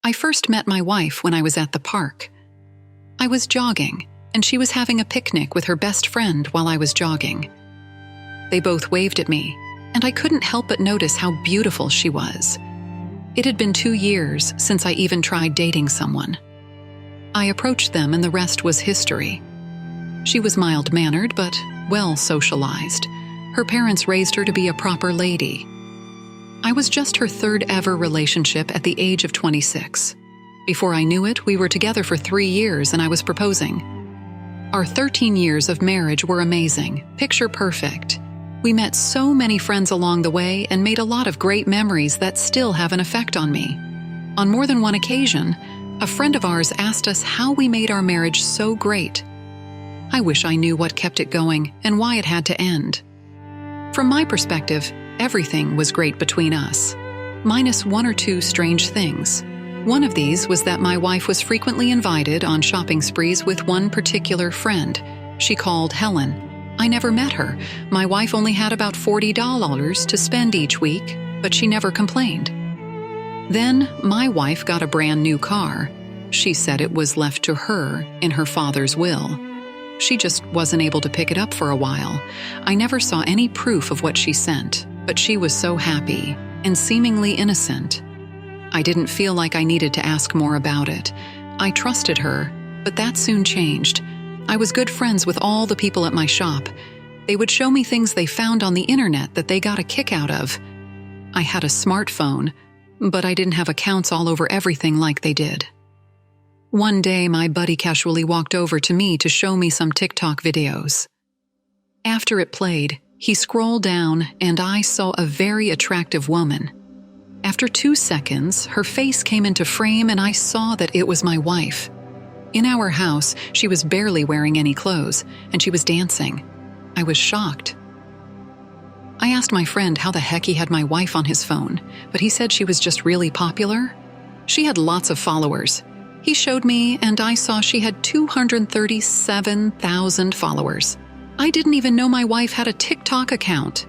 I first met my wife when I was at the park. I was jogging, and she was having a picnic with her best friend while I was jogging. They both waved at me, and I couldn't help but notice how beautiful she was. It had been 2 years since I even tried dating someone. I approached them, and the rest was history. She was mild-mannered but well socialized. Her parents raised her to be a proper lady. I was just her third ever relationship at the age of 26. Before I knew it, we were together for 3 years and I was proposing. Our 13 years of marriage were amazing, picture perfect. We met so many friends along the way and made a lot of great memories that still have an effect on me. On more than one occasion, a friend of ours asked us how we made our marriage so great. I wish I knew what kept it going and why it had to end. From my perspective, everything was great between us, minus 1 or 2 strange things. One of these was that my wife was frequently invited on shopping sprees with one particular friend. She called Helen. I never met her. My wife only had about $40 to spend each week, but she never complained. Then, my wife got a brand new car. She said it was left to her in her father's will. She just wasn't able to pick it up for a while. I never saw any proof of what she sent, but she was so happy and seemingly innocent. I didn't feel like I needed to ask more about it. I trusted her, but that soon changed. I was good friends with all the people at my shop. They would show me things they found on the internet that they got a kick out of. I had a smartphone, but I didn't have accounts all over everything like they did. One day, my buddy casually walked over to me to show me some TikTok videos. After it played, he scrolled down and I saw a very attractive woman. After 2 seconds, her face came into frame and I saw that it was my wife. In our house, she was barely wearing any clothes, and she was dancing. I was shocked. I asked my friend how the heck he had my wife on his phone, but he said she was just really popular. She had lots of followers. He showed me, and I saw she had 237,000 followers. I didn't even know my wife had a TikTok account.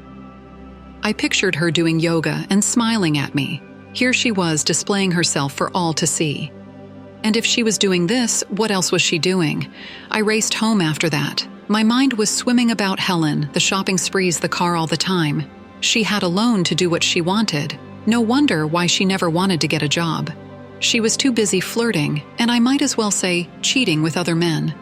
I pictured her doing yoga and smiling at me. Here she was displaying herself for all to see. And if she was doing this, what else was she doing? I raced home after that. My mind was swimming about Helen, the shopping sprees, the car all the time. She had a loan to do what she wanted. No wonder why she never wanted to get a job. She was too busy flirting, and I might as well say cheating with other men.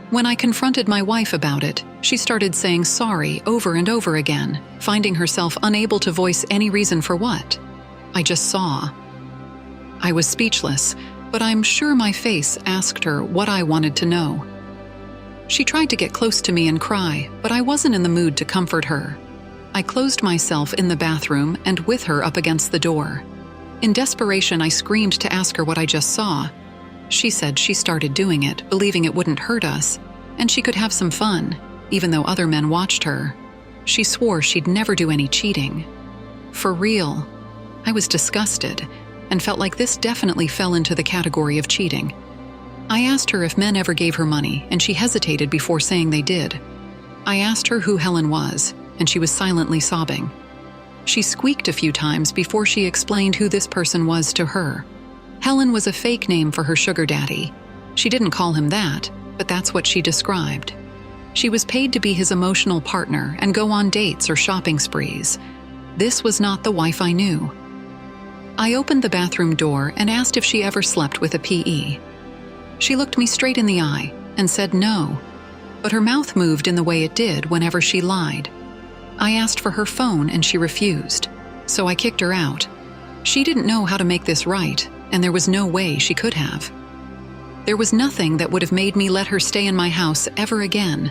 When I confronted my wife about it, she started saying sorry over and over again, finding herself unable to voice any reason for what. I just saw. I was speechless, but I'm sure my face asked her what I wanted to know. She tried to get close to me and cry, but I wasn't in the mood to comfort her. I closed myself in the bathroom and with her up against the door. In desperation, I screamed to ask her what I just saw. She said she started doing it, believing it wouldn't hurt us, and she could have some fun, even though other men watched her. She swore she'd never do any cheating. For real. I was disgusted, and felt like this definitely fell into the category of cheating. I asked her if men ever gave her money, and she hesitated before saying they did. I asked her who Helen was, and she was silently sobbing. She squeaked a few times before she explained who this person was to her. Helen was a fake name for her sugar daddy. She didn't call him that, but that's what she described. She was paid to be his emotional partner and go on dates or shopping sprees. This was not the wife I knew. I opened the bathroom door and asked if she ever slept with a PE. She looked me straight in the eye and said no, but her mouth moved in the way it did whenever she lied. I asked for her phone and she refused, so I kicked her out. She didn't know how to make this right, and there was no way she could have. There was nothing that would have made me let her stay in my house ever again.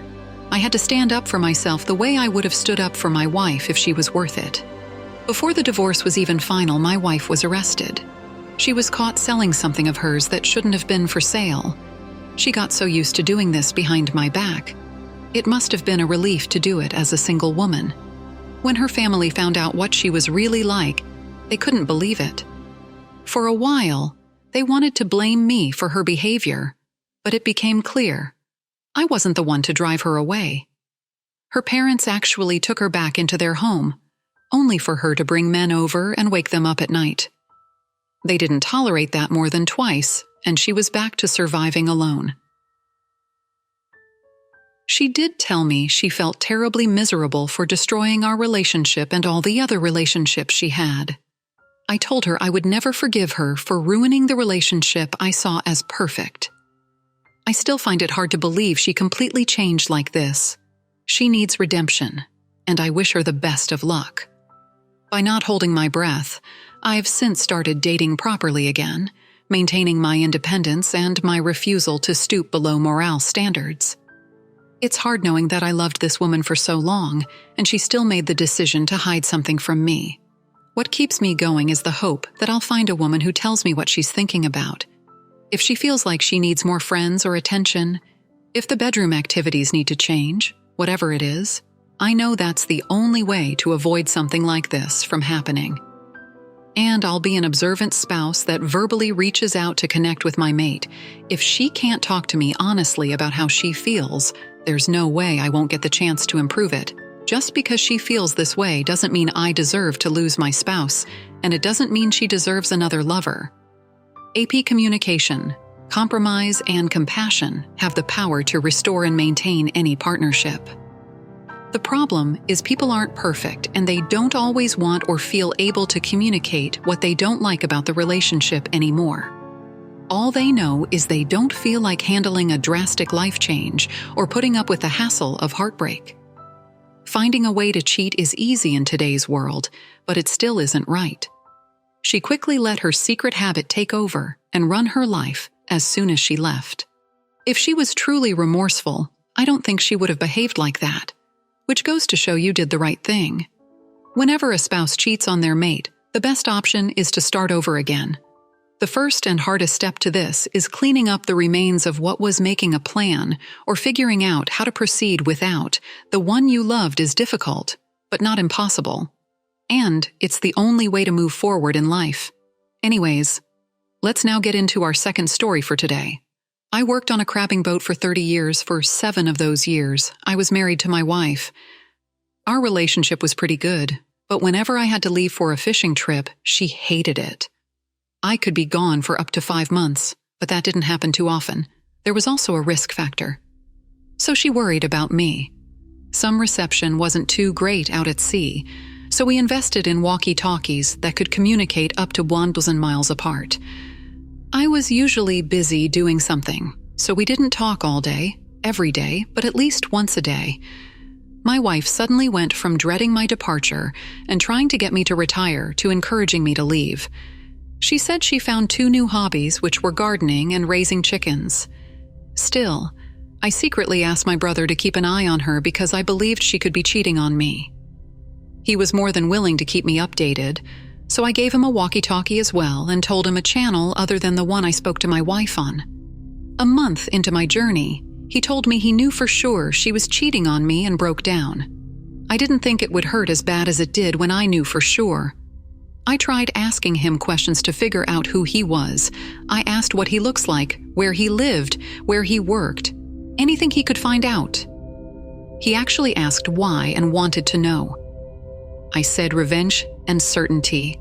I had to stand up for myself the way I would have stood up for my wife if she was worth it. Before the divorce was even final, my wife was arrested. She was caught selling something of hers that shouldn't have been for sale. She got so used to doing this behind my back. It must have been a relief to do it as a single woman. When her family found out what she was really like, they couldn't believe it. For a while, they wanted to blame me for her behavior, but it became clear I wasn't the one to drive her away. Her parents actually took her back into their home, only for her to bring men over and wake them up at night. They didn't tolerate that more than twice, and she was back to surviving alone. She did tell me she felt terribly miserable for destroying our relationship and all the other relationships she had. I told her I would never forgive her for ruining the relationship I saw as perfect. I still find it hard to believe she completely changed like this. She needs redemption, and I wish her the best of luck. By not holding my breath, I've since started dating properly again, maintaining my independence and my refusal to stoop below morale standards. It's hard knowing that I loved this woman for so long, and she still made the decision to hide something from me. What keeps me going is the hope that I'll find a woman who tells me what she's thinking about. If she feels like she needs more friends or attention, if the bedroom activities need to change, whatever it is, I know that's the only way to avoid something like this from happening. And I'll be an observant spouse that verbally reaches out to connect with my mate. If she can't talk to me honestly about how she feels, there's no way I won't get the chance to improve it. Just because she feels this way doesn't mean I deserve to lose my spouse, and it doesn't mean she deserves another lover. AP communication, compromise, and compassion have the power to restore and maintain any partnership. The problem is people aren't perfect, and they don't always want or feel able to communicate what they don't like about the relationship anymore. All they know is they don't feel like handling a drastic life change or putting up with the hassle of heartbreak. Finding a way to cheat is easy in today's world, but it still isn't right. She quickly let her secret habit take over and run her life as soon as she left. If she was truly remorseful, I don't think she would have behaved like that, which goes to show you did the right thing. Whenever a spouse cheats on their mate, the best option is to start over again. The first and hardest step to this is cleaning up the remains of what was making a plan or figuring out how to proceed without the one you loved is difficult, but not impossible. And it's the only way to move forward in life. Anyways, let's now get into our second story for today. I worked on a crabbing boat for 30 years. For 7 of those years, I was married to my wife. Our relationship was pretty good, but whenever I had to leave for a fishing trip, she hated it. I could be gone for up to 5 months, but that didn't happen too often. There was also a risk factor. So she worried about me. Some reception wasn't too great out at sea, so we invested in walkie-talkies that could communicate up to 1,000 miles apart. I was usually busy doing something, so we didn't talk all day, every day, but at least once a day. My wife suddenly went from dreading my departure and trying to get me to retire to encouraging me to leave. She said she found 2 new hobbies, which were gardening and raising chickens. Still, I secretly asked my brother to keep an eye on her because I believed she could be cheating on me. He was more than willing to keep me updated, so I gave him a walkie-talkie as well and told him a channel other than the one I spoke to my wife on. A month into my journey, he told me he knew for sure she was cheating on me and broke down. I didn't think it would hurt as bad as it did when I knew for sure. I tried asking him questions to figure out who he was. I asked what he looks like, where he lived, where he worked, anything he could find out. He actually asked why and wanted to know. I said revenge and certainty.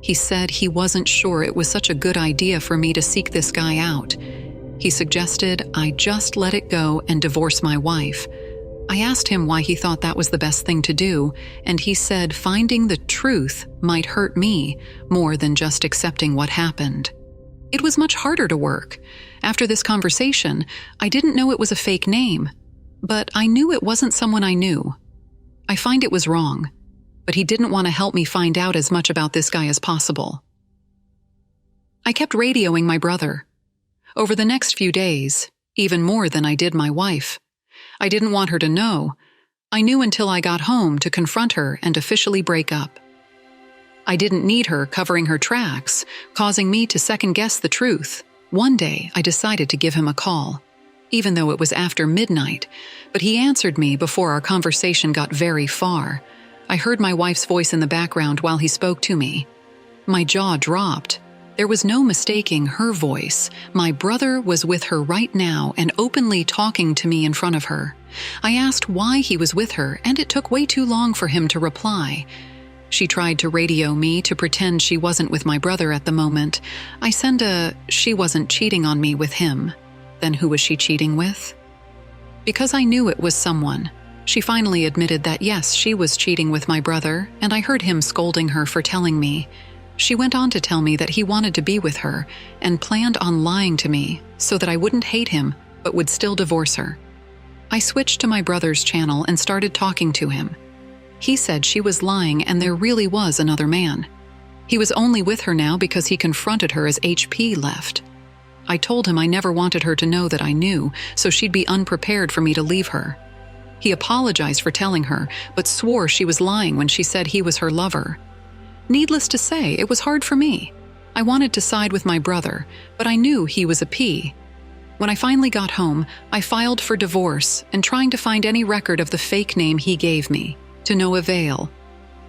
He said he wasn't sure it was such a good idea for me to seek this guy out. He suggested I just let it go and divorce my wife. I asked him why he thought that was the best thing to do, and he said finding the truth might hurt me more than just accepting what happened. It was much harder to work. After this conversation, I didn't know it was a fake name, but I knew it wasn't someone I knew. I find it was wrong, but he didn't want to help me find out as much about this guy as possible. I kept radioing my brother. Over the next few days, even more than I did my wife. I didn't want her to know. I knew until I got home to confront her and officially break up. I didn't need her covering her tracks, causing me to second-guess the truth. One day, I decided to give him a call, even though it was after midnight, but he answered me before our conversation got very far. I heard my wife's voice in the background while he spoke to me. My jaw dropped. There was no mistaking her voice. My brother was with her right now and openly talking to me in front of her. I asked why he was with her, and it took way too long for him to reply. She tried to radio me to pretend she wasn't with my brother at the moment. I sent she wasn't cheating on me with him. Then who was she cheating with? Because I knew it was someone, she finally admitted that yes, she was cheating with my brother, and I heard him scolding her for telling me. She went on to tell me that he wanted to be with her and planned on lying to me so that I wouldn't hate him but would still divorce her. I switched to my brother's channel and started talking to him. He said she was lying and there really was another man. He was only with her now because he confronted her as HP left. I told him I never wanted her to know that I knew, so she'd be unprepared for me to leave her. He apologized for telling her, but swore she was lying when she said he was her lover. Needless to say, it was hard for me. I wanted to side with my brother, but I knew he was a P. When I finally got home, I filed for divorce and trying to find any record of the fake name he gave me. To no avail.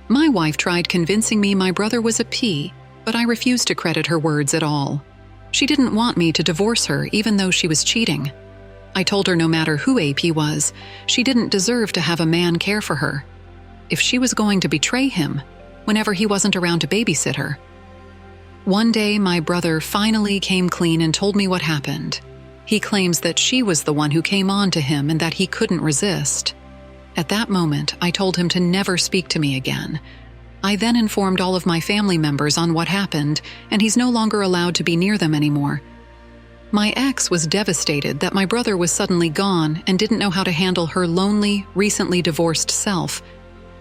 My wife tried convincing me my brother was a P, but I refused to credit her words at all. She didn't want me to divorce her even though she was cheating. I told her no matter who AP was, she didn't deserve to have a man care for her. If she was going to betray him, whenever he wasn't around to babysit her. One day, my brother finally came clean and told me what happened. He claims that she was the one who came on to him and that he couldn't resist. At that moment, I told him to never speak to me again. I then informed all of my family members on what happened, and he's no longer allowed to be near them anymore. My ex was devastated that my brother was suddenly gone and didn't know how to handle her lonely, recently divorced self.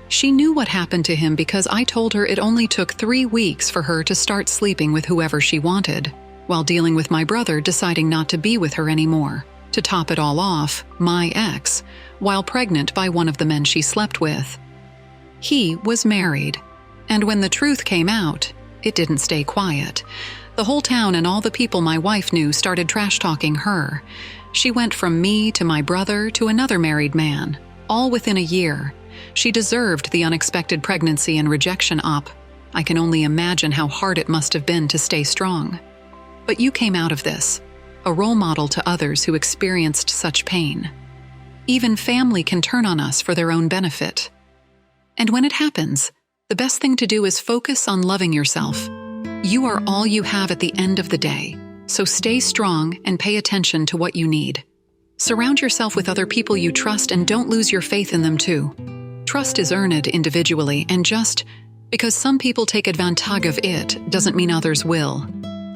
She knew what happened to him because I told her it only took 3 weeks for her to start sleeping with whoever she wanted, while dealing with my brother deciding not to be with her anymore. To top it all off, my ex, while pregnant by one of the men she slept with. He was married, and when the truth came out, it didn't stay quiet. The whole town and all the people my wife knew started trash-talking her. She went from me to my brother to another married man, all within a year. She deserved the unexpected pregnancy and rejection op. I can only imagine how hard it must have been to stay strong. But you came out of this, a role model to others who experienced such pain. Even family can turn on us for their own benefit. And when it happens, the best thing to do is focus on loving yourself. You are all you have at the end of the day, so stay strong and pay attention to what you need. Surround yourself with other people you trust and don't lose your faith in them too. Trust is earned individually, and just because some people take advantage of it doesn't mean others will.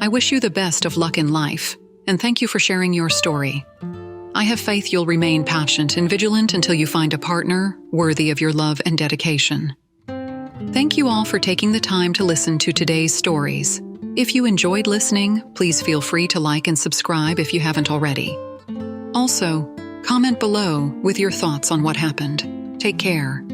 I wish you the best of luck in life, and thank you for sharing your story. I have faith you'll remain patient and vigilant until you find a partner worthy of your love and dedication. Thank you all for taking the time to listen to today's stories. If you enjoyed listening, please feel free to like and subscribe if you haven't already. Also, comment below with your thoughts on what happened. Take care.